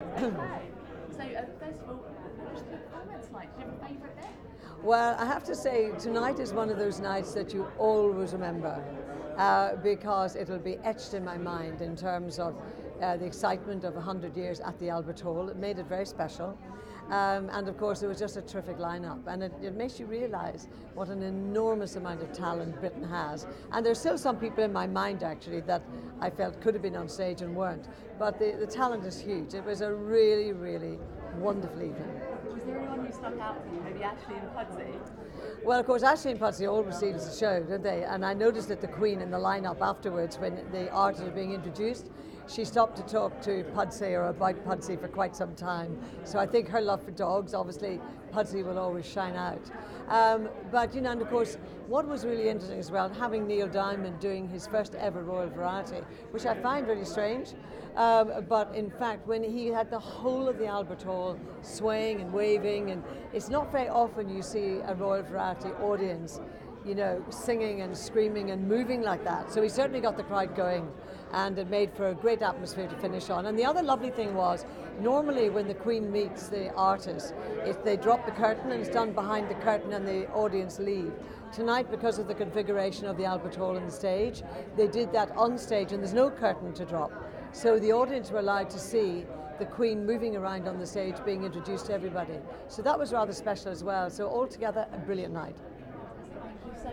Okay. So, first of all, what was the performance like? Did you have a favourite bit? Well, I have to say, tonight is one of those nights that you always remember because it'll be etched in my mind in terms of the excitement of 100 years at the Albert Hall. It made it very special. And of course, it was just a terrific lineup, and it makes you realise what an enormous amount of talent Britain has. And there's still some people in my mind actually that I felt could have been on stage and weren't. But the talent is huge. It was a really, really wonderful evening. Was there anyone who stuck out for you? Maybe Ashleigh and Pudsey? Well, of course, Ashleigh and Pudsey always steals the show, don't they? And I noticed that the Queen in the lineup afterwards, when the artists were being introduced, she stopped to talk to Pudsey or about Pudsey for quite some time. So I think her love for dogs, obviously, Pudsey will always shine out. But, you know, and of course, what was really interesting as well, having Neil Diamond doing his first ever Royal Variety, which I find really strange. But in fact, when he had the whole of the Albert Hall swaying and waving, and it's not very often you see a Royal Variety audience, you know, singing and screaming and moving like that. So he certainly got the crowd going, and it made for a great atmosphere to finish on. And the other lovely thing was, normally when the Queen meets the artist, they drop the curtain and it's done behind the curtain and the audience leave. Tonight, because of the configuration of the Albert Hall and the stage, they did that on stage and there's no curtain to drop. So the audience were allowed to see the Queen moving around on the stage, being introduced to everybody. So that was rather special as well. So altogether, a brilliant night.